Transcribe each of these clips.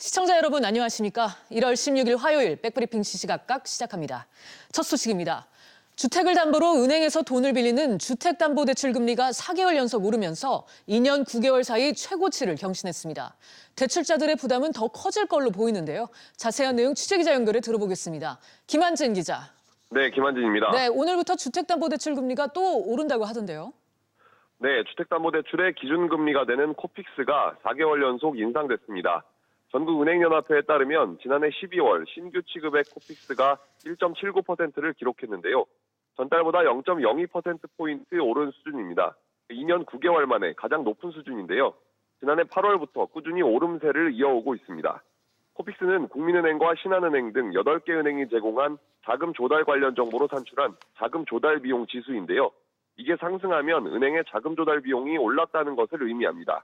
시청자 여러분 안녕하십니까? 1월 16일 화요일 백브리핑 시시각각 시작합니다. 첫 소식입니다. 주택을 담보로 은행에서 돈을 빌리는 주택담보대출 금리가 4개월 연속 오르면서 2년 9개월 사이 최고치를 경신했습니다. 대출자들의 부담은 더 커질 걸로 보이는데요. 자세한 내용 취재기자 연결해 들어보겠습니다. 김한진 기자. 네, 김한진입니다. 네, 오늘부터 주택담보대출 금리가 또 오른다고 하던데요. 네, 주택담보대출의 기준금리가 되는 코픽스가 4개월 연속 인상됐습니다. 전국은행연합회에 따르면 지난해 12월 신규 취급의 코픽스가 1.79%를 기록했는데요. 전달보다 0.02%포인트 오른 수준입니다. 2년 9개월 만에 가장 높은 수준인데요. 지난해 8월부터 꾸준히 오름세를 이어오고 있습니다. 코픽스는 국민은행과 신한은행 등 8개 은행이 제공한 자금 조달 관련 정보로 산출한 자금 조달 비용 지수인데요. 이게 상승하면 은행의 자금 조달 비용이 올랐다는 것을 의미합니다.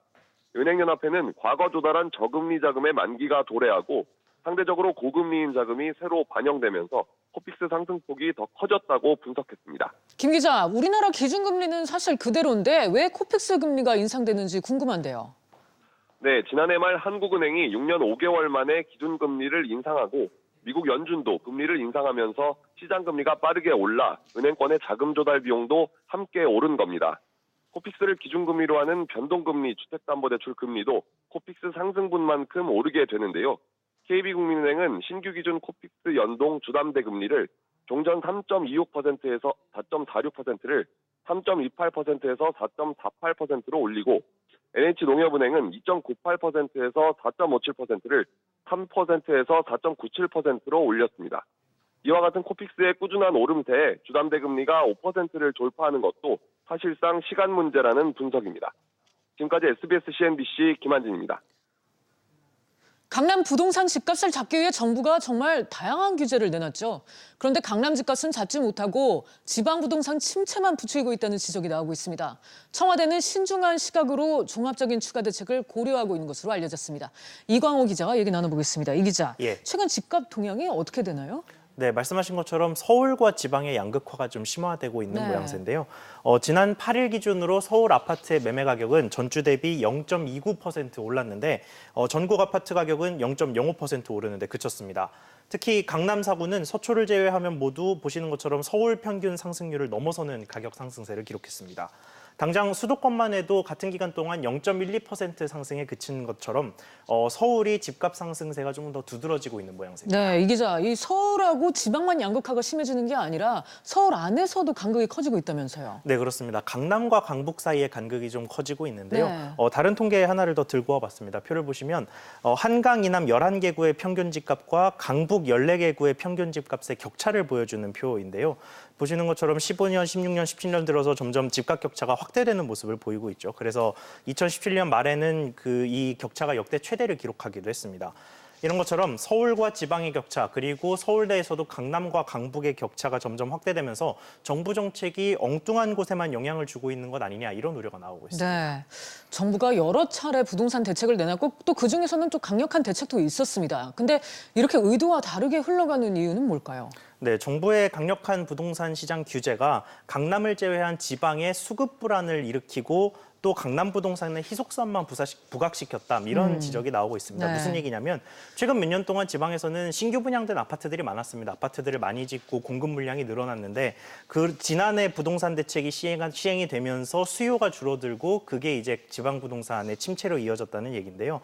은행연합회는 과거 조달한 저금리 자금의 만기가 도래하고 상대적으로 고금리인 자금이 새로 반영되면서 코픽스 상승폭이 더 커졌다고 분석했습니다. 김 기자, 우리나라 기준금리는 사실 그대로인데 왜 코픽스 금리가 인상되는지 궁금한데요. 네, 지난해 말 한국은행이 6년 5개월 만에 기준금리를 인상하고 미국 연준도 금리를 인상하면서 시장금리가 빠르게 올라 은행권의 자금 조달 비용도 함께 오른 겁니다. 코픽스를 기준금리로 하는 변동금리 주택담보대출 금리도 코픽스 상승분만큼 오르게 되는데요. KB국민은행은 신규 기준 코픽스 연동 주담대 금리를 종전 3.26%에서 4.46%를 3.28%에서 4.48%로 올리고 NH농협은행은 2.98%에서 4.57%를 3%에서 4.97%로 올렸습니다. 이와 같은 코픽스의 꾸준한 오름세에 주담대 금리가 5%를 돌파하는 것도 사실상 시간 문제라는 분석입니다. 지금까지 SBS CNBC 김한진입니다. 강남 부동산 집값을 잡기 위해 정부가 정말 다양한 규제를 내놨죠. 그런데 강남 집값은 잡지 못하고 지방 부동산 침체만 부추기고 있다는 지적이 나오고 있습니다. 청와대는 신중한 시각으로 종합적인 추가 대책을 고려하고 있는 것으로 알려졌습니다. 이광호 기자와 얘기 나눠보겠습니다. 이 기자, 최근 집값 동향이 어떻게 되나요? 네, 말씀하신 것처럼 서울과 지방의 양극화가 좀 심화되고 있는 모양새인데요. 지난 8일 기준으로 서울 아파트의 매매 가격은 전주 대비 0.29% 올랐는데 전국 아파트 가격은 0.05% 오르는데 그쳤습니다. 특히 강남 4구는 서초를 제외하면 모두 보시는 것처럼 서울 평균 상승률을 넘어서는 가격 상승세를 기록했습니다. 당장 수도권만 해도 같은 기간 동안 0.12% 상승에 그친 것처럼 서울이 집값 상승세가 조금 더 두드러지고 있는 모양새입니다. 네, 이 기자, 이 서울하고 지방만 양극화가 심해지는 게 아니라 서울 안에서도 간극이 커지고 있다면서요. 네, 그렇습니다. 강남과 강북 사이의 간극이 좀 커지고 있는데요. 네. 다른 통계 하나를 더 들고 와봤습니다. 표를 보시면 한강 이남 11개구의 평균 집값과 강북 14개구의 평균 집값의 격차를 보여주는 표인데요. 보시는 것처럼 15년, 16년, 17년 들어서 점점 집값 격차가 확대되는 모습을 보이고 있죠. 그래서 2017년 말에는 이 격차가 역대 최대를 기록하기도 했습니다. 이런 것처럼 서울과 지방의 격차, 그리고 서울대에서도 강남과 강북의 격차가 점점 확대되면서 정부 정책이 엉뚱한 곳에만 영향을 주고 있는 것 아니냐, 이런 우려가 나오고 있습니다. 네, 정부가 여러 차례 부동산 대책을 내놨고 또 그중에서는 또 강력한 대책도 있었습니다. 근데 이렇게 의도와 다르게 흘러가는 이유는 뭘까요? 네, 정부의 강력한 부동산 시장 규제가 강남을 제외한 지방의 수급 불안을 일으키고 또 강남 부동산의 희속성만 부각시켰다, 이런 지적이 나오고 있습니다. 네. 무슨 얘기냐면 최근 몇 년 동안 지방에서는 신규 분양된 아파트들이 많았습니다. 아파트들을 많이 짓고 공급 물량이 늘어났는데 그 지난해 부동산 대책이 시행이 되면서 수요가 줄어들고 그게 이제 지방 부동산의 침체로 이어졌다는 얘기인데요.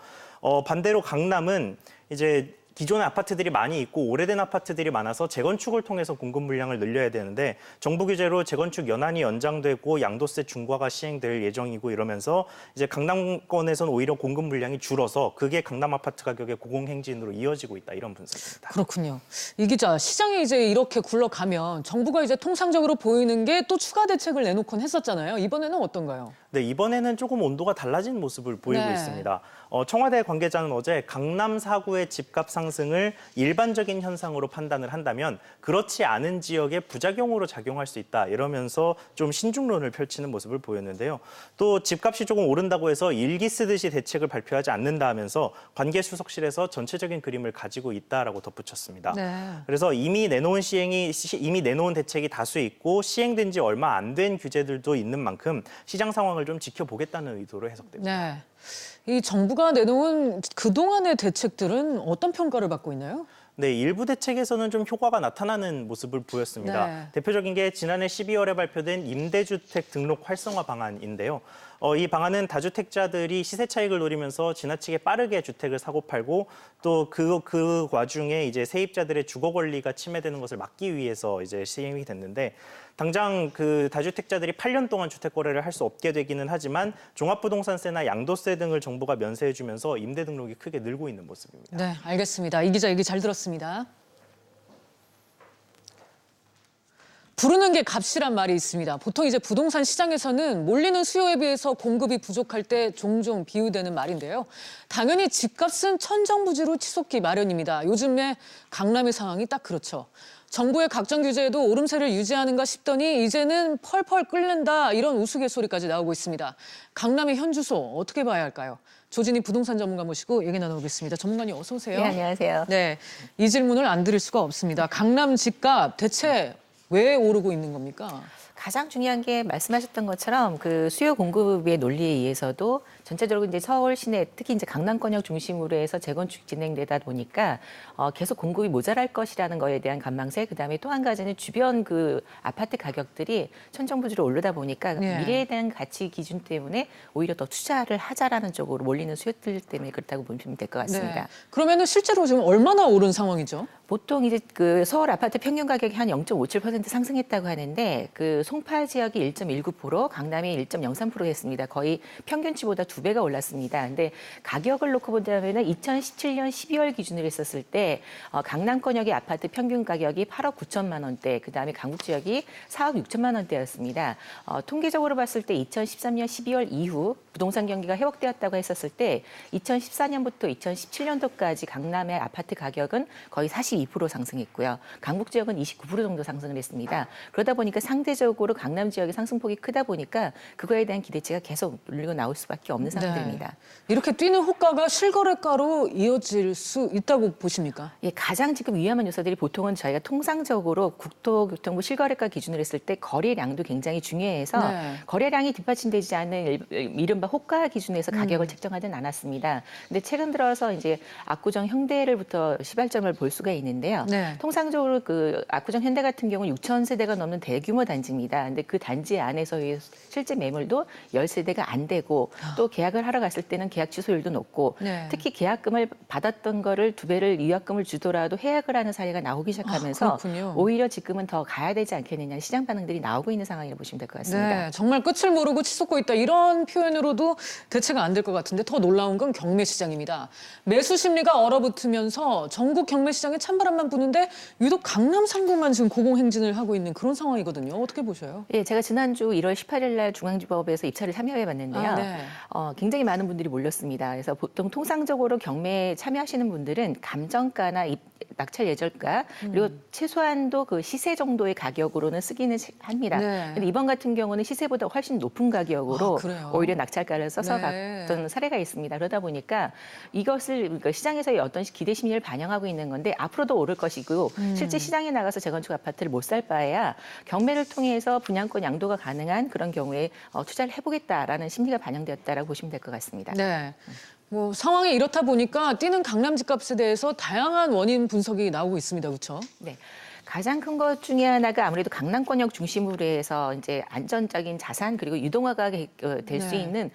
반대로 강남은 이제 기존의 아파트들이 많이 있고 오래된 아파트들이 많아서 재건축을 통해서 공급 물량을 늘려야 되는데 정부 규제로 재건축 연한이 연장되고 양도세 중과가 시행될 예정이고 이러면서 이제 강남권에서는 오히려 공급 물량이 줄어서 그게 강남 아파트 가격의 고공행진으로 이어지고 있다, 이런 분석입니다. 그렇군요. 이 기자, 시장이 이제 이렇게 굴러가면 정부가 이제 통상적으로 보이는 게 또 추가 대책을 내놓곤 했었잖아요. 이번에는 어떤가요? 네, 이번에는 조금 온도가 달라진 모습을 보이고 있습니다. 청와대 관계자는 어제 강남 4구의 집값 상승을 일반적인 현상으로 판단을 한다면 그렇지 않은 지역에 부작용으로 작용할 수 있다, 이러면서 좀 신중론을 펼치는 모습을 보였는데요. 또 집값이 조금 오른다고 해서 일기 쓰듯이 대책을 발표하지 않는다 하면서 관계수석실에서 전체적인 그림을 가지고 있다라고 덧붙였습니다. 네. 그래서 이미 내놓은 대책이 다수 있고 시행된 지 얼마 안 된 규제들도 있는 만큼 시장 상황을 상황을 좀 지켜보겠다는 의도로 해석됩니다. 네. 이 정부가 내놓은 그동안의 대책들은 어떤 평가를 받고 있나요? 네, 일부 대책에서는 좀 효과가 나타나는 모습을 보였습니다. 네. 대표적인 게 지난해 12월에 발표된 임대주택 등록 활성화 방안인데요. 이 방안은 다주택자들이 시세 차익을 노리면서 지나치게 빠르게 주택을 사고 팔고 또 그 와중에 이제 세입자들의 주거 권리가 침해되는 것을 막기 위해서 이제 시행이 됐는데 당장 그 다주택자들이 8년 동안 주택 거래를 할 수 없게 되기는 하지만 종합부동산세나 양도세 등을 정부가 면세해주면서 임대 등록이 크게 늘고 있는 모습입니다. 네, 알겠습니다. 이 기자 얘기 잘 들었습니다. 부르는 게 값이란 말이 있습니다. 보통 이제 부동산 시장에서는 몰리는 수요에 비해서 공급이 부족할 때 종종 비유되는 말인데요. 당연히 집값은 천정부지로 치솟기 마련입니다. 요즘에 강남의 상황이 딱 그렇죠. 정부의 각종 규제에도 오름세를 유지하는가 싶더니 이제는 펄펄 끓는다 이런 우스갯소리까지 나오고 있습니다. 강남의 현주소 어떻게 봐야 할까요? 조진희 부동산 전문가 모시고 얘기 나눠보겠습니다. 전문가님 어서 오세요. 네, 안녕하세요. 네, 이 질문을 안 드릴 수가 없습니다. 강남 집값 대체 왜 오르고 있는 겁니까? 가장 중요한 게 말씀하셨던 것처럼 그 수요 공급의 논리에 의해서도 전체적으로 이제 서울 시내 특히 이제 강남권역 중심으로 해서 재건축 진행되다 보니까 계속 공급이 모자랄 것이라는 거에 대한 관망세, 그다음에 또 한 가지는 주변 그 아파트 가격들이 천정부지로 오르다 보니까 네. 미래에 대한 가치 기준 때문에 오히려 더 투자를 하자라는 쪽으로 몰리는 수요들 때문에 그렇다고 보시면 될 것 같습니다. 네. 그러면은 실제로 지금 얼마나 오른 상황이죠? 보통 이제 그 서울 아파트 평균 가격이 한 0.57% 상승했다고 하는데 그 송파 지역이 1.19%, 강남이 1.03%였습니다. 거의 평균치보다 2배가 올랐습니다. 근데 가격을 놓고 본다면은 2017년 12월 기준으로 했었을 때 강남권역의 아파트 평균 가격이 8억 9천만 원대, 그다음에 강북 지역이 4억 6천만 원대였습니다. 통계적으로 봤을 때 2013년 12월 이후 부동산 경기가 회복되었다고 했었을 때 2014년부터 2017년도까지 강남의 아파트 가격은 거의 42% 상승했고요. 강북 지역은 29% 정도 상승을 했습니다. 그러다 보니까 상대적으로 강남 지역의 상승폭이 크다 보니까 그거에 대한 기대치가 계속 눌리고 나올 수밖에 없는 상황들입니다. 네. 이렇게 뛰는 호가가 실거래가로 이어질 수 있다고 보십니까? 예, 가장 지금 위험한 요소들이 보통은 저희가 통상적으로 국토교통부 실거래가 기준으로 했을 때 거래량도 굉장히 중요해서 네. 거래량이 뒷받침되지 않는 이른바 호가 기준에서 가격을 책정하진 않았습니다. 근데 최근 들어서 이제 압구정 현대를부터 시발점을 볼 수가 있는데요. 네. 통상적으로 그 압구정 현대 같은 경우는 6천 세대가 넘는 대규모 단지입니다. 근데 그 단지 안에서의 실제 매물도 10세대가 안 되고 또 계약을 하러 갔을 때는 계약 취소율도 높고 네. 특히 계약금을 받았던 거를 2배를 위약금을 주더라도 해약을 하는 사례가 나오기 시작하면서 그렇군요. 오히려 지금은 더 가야 되지 않겠느냐 시장 반응들이 나오고 있는 상황이라고 보시면 될 것 같습니다. 네, 정말 끝을 모르고 치솟고 있다 이런 표현으로도 대체가 안 될 것 같은데 더 놀라운 건 경매 시장입니다. 매수 심리가 얼어붙으면서 전국 경매 시장에 찬바람만 부는데 유독 강남 상공만 지금 고공행진을 하고 있는 그런 상황이거든요. 어떻게 보셔요? 예, 제가 지난주 1월 18일 날 중앙지법에서 입찰을 참여해 봤는데요. 아, 네. 굉장히 많은 분들이 몰렸습니다. 그래서 보통 통상적으로 경매에 참여하시는 분들은 감정가나 낙찰 예절가 그리고 최소한도 그 시세 정도의 가격으로는 쓰기는 합니다. 네. 근데 이번 같은 경우는 시세보다 훨씬 높은 가격으로 아, 그래요? 오히려 낙찰가를 써서 네. 갔던 사례가 있습니다. 그러다 보니까 이것을 그러니까 시장에서의 어떤 기대 심리를 반영하고 있는 건데 앞으로도 오를 것이고 실제 시장에 나가서 재건축 아파트를 못 살 바에야 경매를 통해서 분양권 양도가 가능한 그런 경우에 투자를 해보겠다라는 심리가 반영되었다라고 보시면 될 것 같습니다. 네. 뭐 상황이 이렇다 보니까 뛰는 강남 집값에 대해서 다양한 원인 분석이 나오고 있습니다. 그렇죠? 네. 가장 큰 것 중에 하나가 아무래도 강남권역 중심으로 해서 이제 안전적인 자산 그리고 유동화가 될 수 네. 있는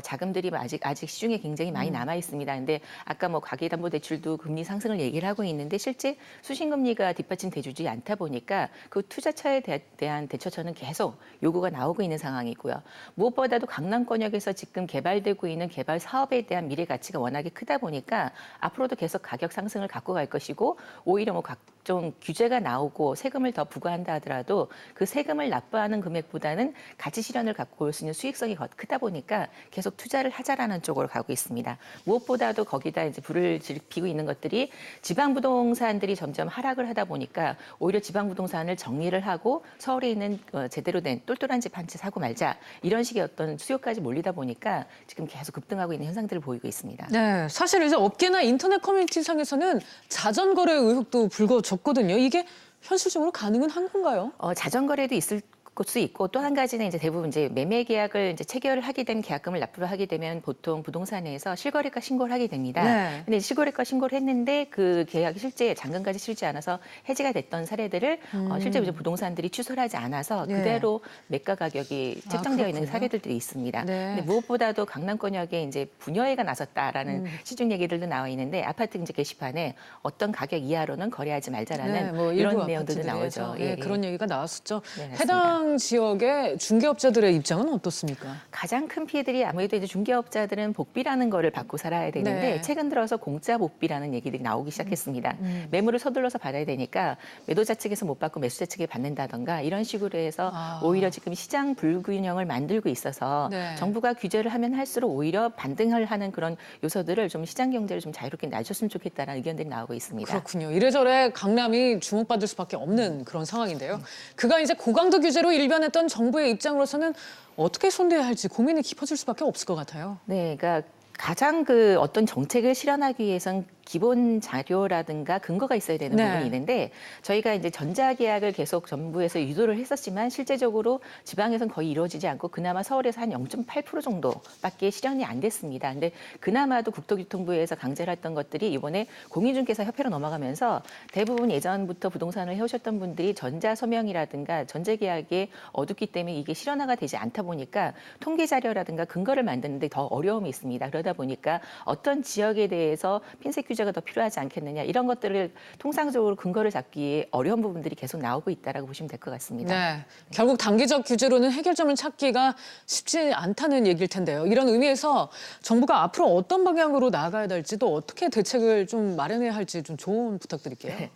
자금들이 아직 시중에 굉장히 많이 남아 있습니다. 근데 아까 뭐 가계담보대출도 금리 상승을 얘기를 하고 있는데 실제 수신금리가 뒷받침돼주지 않다 보니까 그 투자처에 대한 대처처는 계속 요구가 나오고 있는 상황이고요. 무엇보다도 강남권역에서 지금 개발되고 있는 개발 사업에 대한 미래 가치가 워낙에 크다 보니까 앞으로도 계속 가격 상승을 갖고 갈 것이고 오히려 뭐 각종 규제가 나오고 세금을 더 부과한다 하더라도 그 세금을 납부하는 금액보다는 가치 실현을 갖고 올 수 있는 수익성이 크다 보니까 계속 투자를 하자라는 쪽으로 가고 있습니다. 무엇보다도 거기다 이제 불을 지피고 있는 것들이 지방 부동산들이 점점 하락을 하다 보니까 오히려 지방 부동산을 정리를 하고 서울에 있는 제대로 된 똘똘한 집 한 채 사고 말자 이런 식의 어떤 수요까지 몰리다 보니까 지금 계속 급등하고 있는 현상들을 보이고 있습니다. 네, 사실 이제 업계나 인터넷 커뮤니티 상에서는 자전거래 의혹도 불거졌거든요. 이게 현실적으로 가능은 한 건가요? 자전거래도 있을 수 있고 또 한 가지는 이제 대부분 이제 매매 계약을 이제 체결을 하게 되면 계약금을 납부를 하게 되면 보통 부동산에서 실거래가 신고를 하게 됩니다. 네. 근데 실거래가 신고를 했는데 그 계약이 실제 잔금까지 치르지 않아서 해지가 됐던 사례들을 실제 이제 부동산들이 취소를 하지 않아서 예. 그대로 매가 가격이 책정되어 있는 그렇군요. 사례들도 있습니다. 네. 근데 무엇보다도 강남권역에 이제 분여회가 나섰다라는 시중 얘기들도 나와 있는데 아파트 이제 게시판에 어떤 가격 이하로는 거래하지 말자라는 뭐 이런 일부 내용들도 아파트들에서, 나오죠. 예, 그런 얘기가 나왔었죠. 네, 맞습니다. 해당 지역의 중개업자들의 입장은 어떻습니까? 가장 큰 피해들이 아무래도 이제 중개업자들은 복비라는 거를 받고 살아야 되는데 네. 최근 들어서 공짜 복비라는 얘기들이 나오기 시작했습니다. 매물을 서둘러서 받아야 되니까 매도자 측에서 못 받고 매수자 측에 받는다던가 이런 식으로 해서 오히려 지금 시장 불균형을 만들고 있어서 네. 정부가 규제를 하면 할수록 오히려 반등을 하는 그런 요소들을 좀 시장 경제를 좀 자유롭게 놔줬으면 좋겠다는 의견들이 나오고 있습니다. 그렇군요. 이래저래 강남이 주목받을 수밖에 없는 그런 상황인데요. 그가 이제 고강도 규제로 일변했던 정부의 입장으로서는 어떻게 손대야 할지 고민이 깊어질 수밖에 없을 것 같아요. 네, 그러니까 가장 그 어떤 정책을 실현하기 위해선 기본 자료라든가 근거가 있어야 되는 네. 부분이 있는데 저희가 이제 전자계약을 계속 정부에서 유도를 했었지만 실제적으로 지방에서는 거의 이루어지지 않고 그나마 서울에서 한 0.8% 정도밖에 실현이 안 됐습니다. 근데 그나마도 국토교통부에서 강제를 했던 것들이 이번에 공인중개사 협회로 넘어가면서 대부분 예전부터 부동산을 해오셨던 분들이 전자서명이라든가 전자계약에 어둡기 때문에 이게 실현화가 되지 않다 보니까 통계 자료라든가 근거를 만드는데 더 어려움이 있습니다. 그러다 보니까 어떤 지역에 대해서 핀셋 규제가 더 필요하지 않겠느냐 이런 것들을 통상적으로 근거를 잡기에 어려운 부분들이 계속 나오고 있다라고 보시면 될 것 같습니다. 네, 결국 단기적 규제로는 해결점을 찾기가 쉽지 않다는 얘기일 텐데요. 이런 의미에서 정부가 앞으로 어떤 방향으로 나아가야 될지 또 어떻게 대책을 좀 마련해야 할지 좀 조언 부탁드릴게요.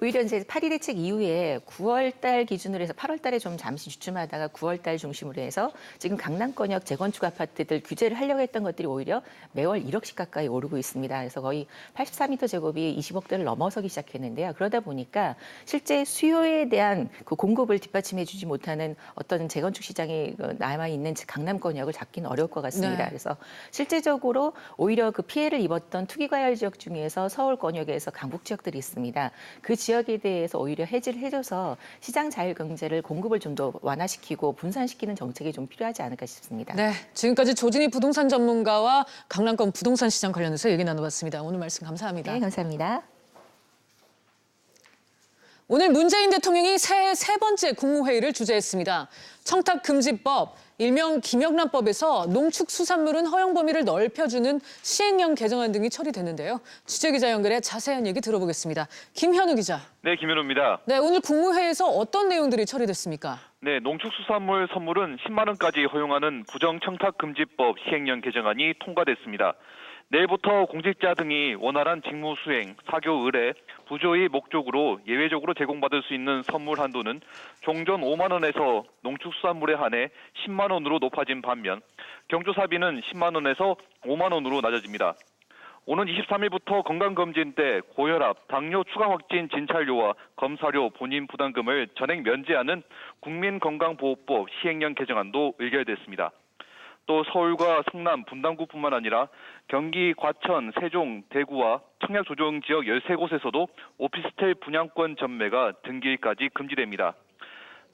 오히려 이제 8.1 대책 이후에 9월 달 기준으로 해서 8월 달에 좀 잠시 주춤하다가 9월 달 중심으로 해서 지금 강남권역 재건축 아파트들 규제를 하려고 했던 것들이 오히려 매월 1억씩 가까이 오르고 있습니다. 그래서 거의 84m 제곱이 20억대를 넘어서기 시작했는데요. 그러다 보니까 실제 수요에 대한 그 공급을 뒷받침해주지 못하는 어떤 재건축 시장이 남아있는 강남권역을 잡기는 어려울 것 같습니다. 네. 그래서 실제적으로 오히려 그 피해를 입었던 투기과열 지역 중에서 서울권역에서 강북 지역들이 있습니다. 그 지역에 대해서 오히려 해지를 해줘서 시장 자율 경제를 공급을 좀 더 완화시키고 분산시키는 정책이 좀 필요하지 않을까 싶습니다. 네, 지금까지 조진희 부동산 전문가와 강남권 부동산 시장 관련해서 얘기 나눠봤습니다. 오늘 말씀 감사합니다. 네, 감사합니다. 오늘 문재인 대통령이 새해 세 번째 국무회의를 주재했습니다. 청탁금지법, 일명 김영란법에서 농축수산물은 허용 범위를 넓혀주는 시행령 개정안 등이 처리됐는데요. 취재기자 연결해 자세한 얘기 들어보겠습니다. 김현우 기자. 네, 김현우입니다. 네, 오늘 국무회의에서 어떤 내용들이 처리됐습니까? 네, 농축수산물 선물은 10만 원까지 허용하는 부정청탁금지법 시행령 개정안이 통과됐습니다. 내일부터 공직자 등이 원활한 직무 수행, 사교 의뢰, 부조의 목적으로 예외적으로 제공받을 수 있는 선물 한도는 종전 5만 원에서 농축수산물에 한해 10만 원으로 높아진 반면 경조사비는 10만 원에서 5만 원으로 낮아집니다. 오는 23일부터 건강검진 때 고혈압, 당뇨 추가 확진 진찰료와 검사료 본인 부담금을 전액 면제하는 국민건강보호법 시행령 개정안도 의결됐습니다. 또 서울과 성남, 분당구뿐만 아니라 경기, 과천, 세종, 대구와 청약조정 지역 13곳에서도 오피스텔 분양권 전매가 등기일까지 금지됩니다.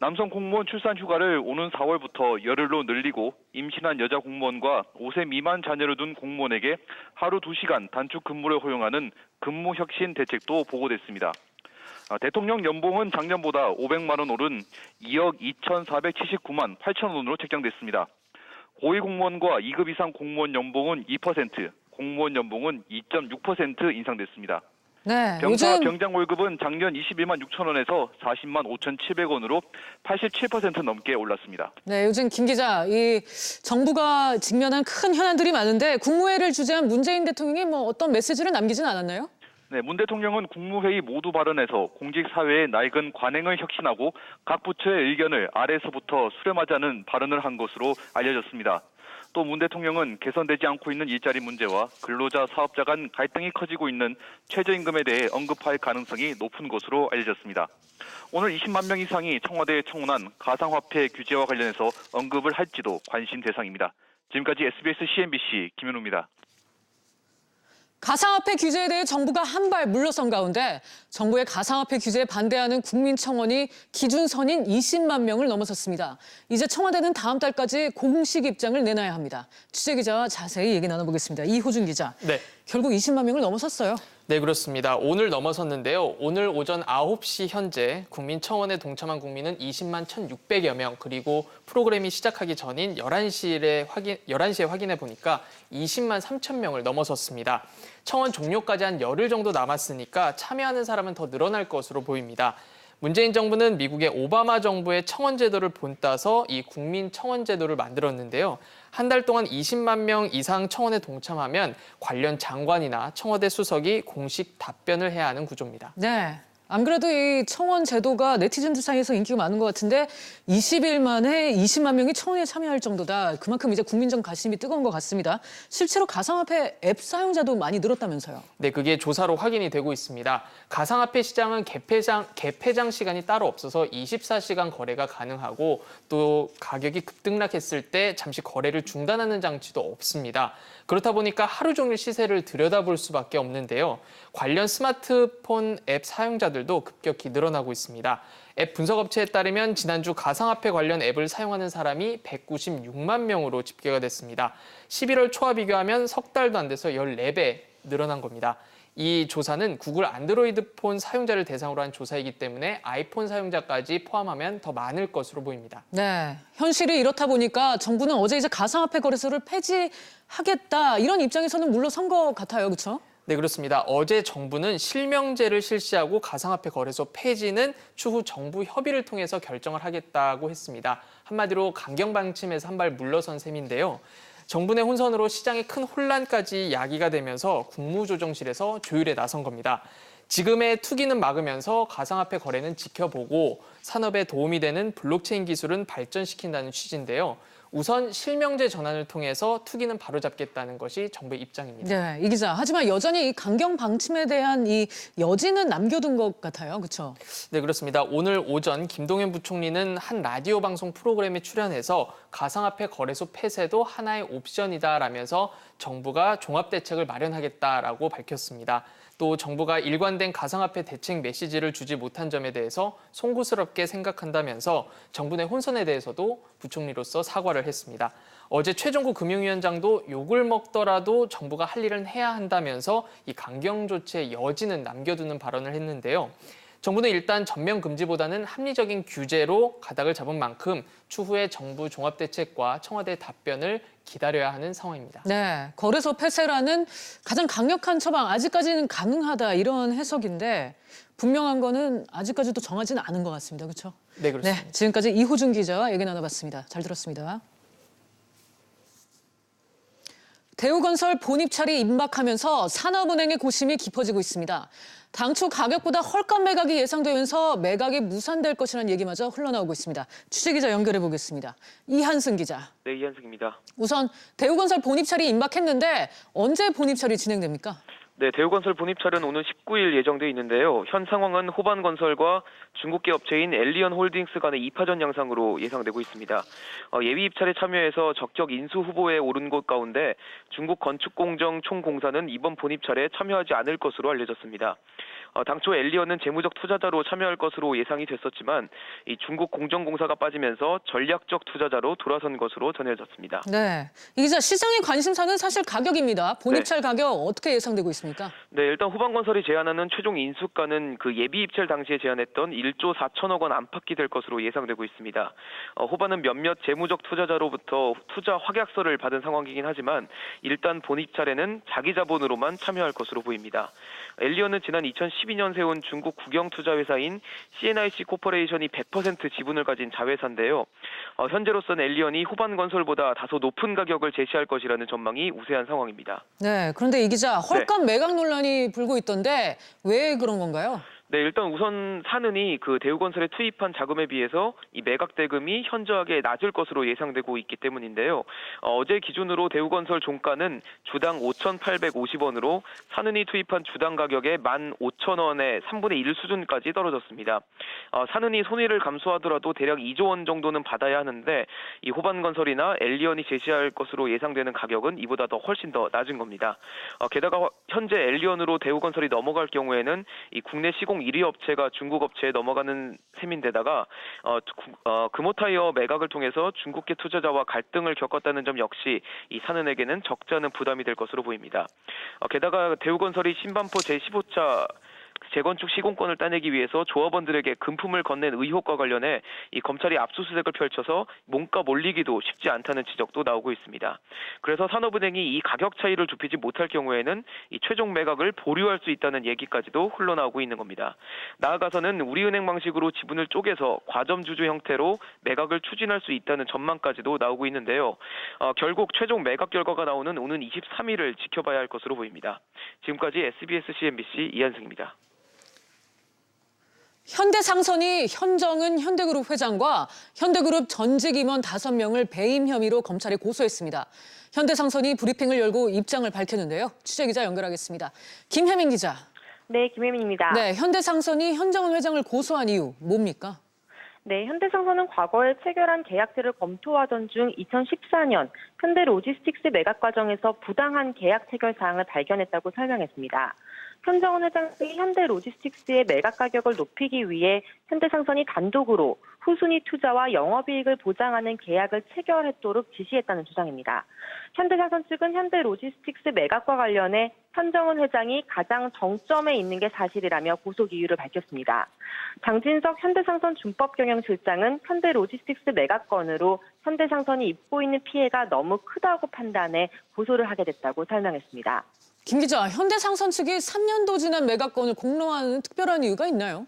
남성 공무원 출산 휴가를 오는 4월부터 열흘로 늘리고 임신한 여자 공무원과 5세 미만 자녀를 둔 공무원에게 하루 2시간 단축 근무를 허용하는 근무혁신 대책도 보고됐습니다. 대통령 연봉은 작년보다 500만 원 오른 2억 2,479만 8천 원으로 책정됐습니다. 고위공무원과 2급 이상 공무원 연봉은 2%, 공무원 연봉은 2.6% 인상됐습니다. 네, 병사 병장 월급은 작년 21만 6천 원에서 40만 5,700원으로 87% 넘게 올랐습니다. 네, 요즘 김 기자, 이 정부가 직면한 큰 현안들이 많은데 국무회의를 주재한 문재인 대통령이 뭐 어떤 메시지를 남기진 않았나요? 네, 문 대통령은 국무회의 모두 발언에서 공직사회의 낡은 관행을 혁신하고 각 부처의 의견을 아래에서부터 수렴하자는 발언을 한 것으로 알려졌습니다. 또 문 대통령은 개선되지 않고 있는 일자리 문제와 근로자, 사업자 간 갈등이 커지고 있는 최저임금에 대해 언급할 가능성이 높은 것으로 알려졌습니다. 오늘 20만 명 이상이 청와대에 청원한 가상화폐 규제와 관련해서 언급을 할지도 관심 대상입니다. 지금까지 SBS CNBC 김현우입니다. 가상화폐 규제에 대해 정부가 한 발 물러선 가운데 정부의 가상화폐 규제에 반대하는 국민청원이 기준선인 20만 명을 넘어섰습니다. 이제 청와대는 다음 달까지 공식 입장을 내놔야 합니다. 취재기자와 자세히 얘기 나눠보겠습니다. 이호준 기자. 네. 결국 20만 명을 넘어섰어요. 네, 그렇습니다. 오늘 넘어섰는데요. 오늘 오전 9시 현재 국민청원에 동참한 국민은 20만 1,600여 명, 그리고 프로그램이 시작하기 전인 11시에 확인해 보니까 20만 3천 명을 넘어섰습니다. 청원 종료까지 한 열흘 정도 남았으니까 참여하는 사람은 더 늘어날 것으로 보입니다. 문재인 정부는 미국의 오바마 정부의 청원 제도를 본따서 이 국민 청원 제도를 만들었는데요. 한 달 동안 20만 명 이상 청원에 동참하면 관련 장관이나 청와대 수석이 공식 답변을 해야 하는 구조입니다. 네. 안 그래도 이 청원 제도가 네티즌들 사이에서 인기가 많은 것 같은데 20일 만에 20만 명이 청원에 참여할 정도다. 그만큼 이제 국민적 관심이 뜨거운 것 같습니다. 실제로 가상화폐 앱 사용자도 많이 늘었다면서요. 네, 그게 조사로 확인이 되고 있습니다. 가상화폐 시장은 개폐장 시간이 따로 없어서 24시간 거래가 가능하고 또 가격이 급등락했을 때 잠시 거래를 중단하는 장치도 없습니다. 그렇다 보니까 하루 종일 시세를 들여다볼 수밖에 없는데요. 관련 스마트폰 앱 사용자들도 급격히 늘어나고 있습니다. 앱 분석업체에 따르면 지난주 가상화폐 관련 앱을 사용하는 사람이 196만 명으로 집계가 됐습니다. 11월 초와 비교하면 석 달도 안 돼서 14배 늘어난 겁니다. 이 조사는 구글 안드로이드 폰 사용자를 대상으로 한 조사이기 때문에 아이폰 사용자까지 포함하면 더 많을 것으로 보입니다. 네, 현실이 이렇다 보니까 정부는 어제 이제 가상화폐 거래소를 폐지하겠다 이런 입장에서는 물러선 것 같아요, 그렇죠? 네, 그렇습니다. 어제 정부는 실명제를 실시하고 가상화폐 거래소 폐지는 추후 정부 협의를 통해서 결정을 하겠다고 했습니다. 한마디로 강경 방침에서 한 발 물러선 셈인데요. 정부 내 혼선으로 시장에 큰 혼란까지 야기가 되면서 국무조정실에서 조율에 나선 겁니다. 지금의 투기는 막으면서 가상화폐 거래는 지켜보고 산업에 도움이 되는 블록체인 기술은 발전시킨다는 취지인데요. 우선 실명제 전환을 통해서 투기는 바로잡겠다는 것이 정부의 입장입니다. 네, 이 기자. 하지만 여전히 이 강경 방침에 대한 이 여지는 남겨둔 것 같아요, 그렇죠? 네, 그렇습니다. 오늘 오전 김동연 부총리는 한 라디오 방송 프로그램에 출연해서 가상화폐 거래소 폐쇄도 하나의 옵션이다라면서 정부가 종합대책을 마련하겠다라고 밝혔습니다. 또 정부가 일관된 가상화폐 대책 메시지를 주지 못한 점에 대해서 송구스럽게 생각한다면서 정부 내 혼선에 대해서도 부총리로서 사과를 했습니다. 어제 최종구 금융위원장도 욕을 먹더라도 정부가 할 일은 해야 한다면서 이 강경 조치의 여지는 남겨두는 발언을 했는데요. 정부는 일단 전면 금지보다는 합리적인 규제로 가닥을 잡은 만큼 추후에 정부 종합대책과 청와대 답변을 기다려야 하는 상황입니다. 네, 거래소 폐쇄라는 가장 강력한 처방 아직까지는 가능하다 이런 해석인데 분명한 거는 아직까지도 정하지는 않은 것 같습니다. 그렇죠? 네, 그렇습니다. 네, 지금까지 이호준 기자와 얘기 나눠봤습니다. 잘 들었습니다. 대우건설 본입찰이 임박하면서 산업은행의 고심이 깊어지고 있습니다. 당초 가격보다 헐값 매각이 예상되면서 매각이 무산될 것이라는 얘기마저 흘러나오고 있습니다. 취재기자 연결해 보겠습니다. 이한승 기자. 네, 이한승입니다. 우선 대우건설 본입찰이 임박했는데 언제 본입찰이 진행됩니까? 네, 대우건설 본입찰은 오늘 19일 예정돼 있는데요. 현 상황은 호반건설과 중국계 업체인 엘리언홀딩스 간의 2파전 양상으로 예상되고 있습니다. 예비 입찰에 참여해서 적격 인수 후보에 오른 곳 가운데 중국 건축공정 총공사는 이번 본입찰에 참여하지 않을 것으로 알려졌습니다. 당초 엘리언은 재무적 투자자로 참여할 것으로 예상이 됐었지만 이 중국 공정공사가 빠지면서 전략적 투자자로 돌아선 것으로 전해졌습니다. 네, 이 기자, 시장의 관심사는 사실 가격입니다. 본입찰 가격 어떻게 예상되고 있습니까? 네, 일단 호반건설이 제안하는 최종 인수가는 그 예비 입찰 당시에 제안했던 1조 4천억 원 안팎이 될 것으로 예상되고 있습니다. 호반은 몇몇 재무적 투자자로부터 투자 확약서를 받은 상황이긴 하지만 일단 본입찰에는 자기 자본으로만 참여할 것으로 보입니다. 엘리언은 지난 2012년 세운 중국 국영투자회사인 CNIC 코퍼레이션이 100% 지분을 가진 자회사인데요. 현재로서는 엘리언이 호반건설보다 다소 높은 가격을 제시할 것이라는 전망이 우세한 상황입니다. 네, 그런데 이 기자, 헐값 매각 논란이 불고 있던데 왜 그런 건가요? 네, 일단 우선 산은이 그 대우건설에 투입한 자금에 비해서 이 매각 대금이 현저하게 낮을 것으로 예상되고 있기 때문인데요. 어제 기준으로 대우건설 종가는 주당 5,850원으로 산은이 투입한 주당 가격의 15,000원의 3분의 1 수준까지 떨어졌습니다. 산은이 손해를 감수하더라도 대략 2조 원 정도는 받아야 하는데 이 호반건설이나 엘리언이 제시할 것으로 예상되는 가격은 이보다 훨씬 더 낮은 겁니다. 게다가 현재 엘리언으로 대우건설이 넘어갈 경우에는 이 국내 시공 1위 업체가 중국 업체에 넘어가는 셈인데다가 금호타이어 매각을 통해서 중국계 투자자와 갈등을 겪었다는 점 역시 이 산은에게는 적지 않은 부담이 될 것으로 보입니다. 게다가 대우건설이 신반포 제15차 재건축 시공권을 따내기 위해서 조합원들에게 금품을 건넨 의혹과 관련해 이 검찰이 압수수색을 펼쳐서 몸가 몰리기도 쉽지 않다는 지적도 나오고 있습니다. 그래서 산업은행이 이 가격 차이를 좁히지 못할 경우에는 이 최종 매각을 보류할 수 있다는 얘기까지도 흘러나오고 있는 겁니다. 나아가서는 우리은행 방식으로 지분을 쪼개서 과점주주 형태로 매각을 추진할 수 있다는 전망까지도 나오고 있는데요. 결국 최종 매각 결과가 나오는 오는 23일을 지켜봐야 할 것으로 보입니다. 지금까지 SBS CNBC 이한승입니다. 현대상선이 현정은 현대그룹 회장과 현대그룹 전직 임원 5명을 배임 혐의로 검찰에 고소했습니다. 현대상선이 브리핑을 열고 입장을 밝혔는데요. 취재기자 연결하겠습니다. 김혜민 기자. 네, 김혜민입니다. 네, 현대상선이 현정은 회장을 고소한 이유 뭡니까? 네, 현대상선은 과거에 체결한 계약들을 검토하던 중 2014년 현대로지스틱스 매각 과정에서 부당한 계약 체결 사항을 발견했다고 설명했습니다. 현정은 회장이 현대로지스틱스의 매각 가격을 높이기 위해 현대상선이 단독으로 후순위 투자와 영업이익을 보장하는 계약을 체결하도록 지시했다는 주장입니다. 현대상선 측은 현대로지스틱스 매각과 관련해 현정은 회장이 가장 정점에 있는 게 사실이라며 고소 이유를 밝혔습니다. 장진석 현대상선 준법경영실장은 현대로지스틱스 매각 건으로 현대상선이 입고 있는 피해가 너무 크다고 판단해 고소를 하게 됐다고 설명했습니다. 김 기자, 현대상선 측이 3년도 지난 매각건을 공로하는 특별한 이유가 있나요?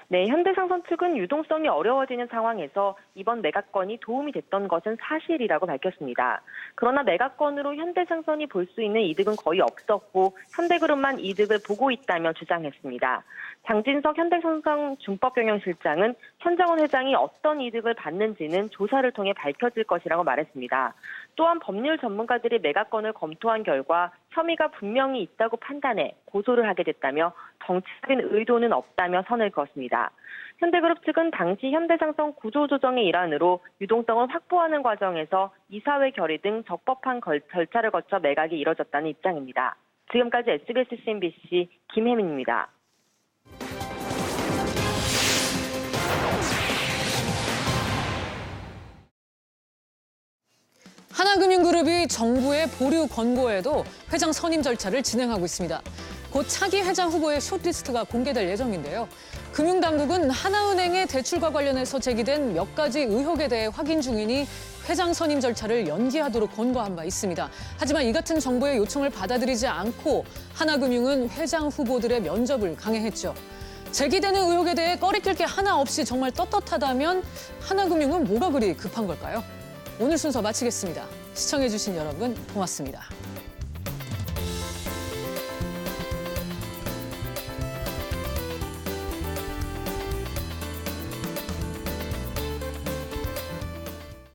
네, 현대상선 측은 유동성이 어려워지는 상황에서 이번 매각건이 도움이 됐던 것은 사실이라고 밝혔습니다. 그러나 매각건으로 현대상선이 볼 수 있는 이득은 거의 없었고 현대그룹만 이득을 보고 있다며 주장했습니다. 장진석 현대상선 준법경영실장은 현정은 회장이 어떤 이득을 받는지는 조사를 통해 밝혀질 것이라고 말했습니다. 또한 법률 전문가들이 매각건을 검토한 결과 혐의가 분명히 있다고 판단해 고소를 하게 됐다며 정치적인 의도는 없다며 선을 그었습니다. 현대그룹 측은 당시 현대상선 구조조정의 일환으로 유동성을 확보하는 과정에서 이사회 결의 등 적법한 절차를 거쳐 매각이 이뤄졌다는 입장입니다. 지금까지 SBS CNBC 김혜민입니다. 하나금융그룹이 정부의 보류 권고에도 회장 선임 절차를 진행하고 있습니다. 곧 차기 회장 후보의 숏리스트가 공개될 예정인데요. 금융당국은 하나은행의 대출과 관련해서 제기된 몇 가지 의혹에 대해 확인 중이니 회장 선임 절차를 연기하도록 권고한 바 있습니다. 하지만 이 같은 정부의 요청을 받아들이지 않고 하나금융은 회장 후보들의 면접을 강행했죠. 제기되는 의혹에 대해 꺼리낄 게 하나 없이 정말 떳떳하다면 하나금융은 뭐가 그리 급한 걸까요? 오늘 순서 마치겠습니다. 시청해주신 여러분 고맙습니다.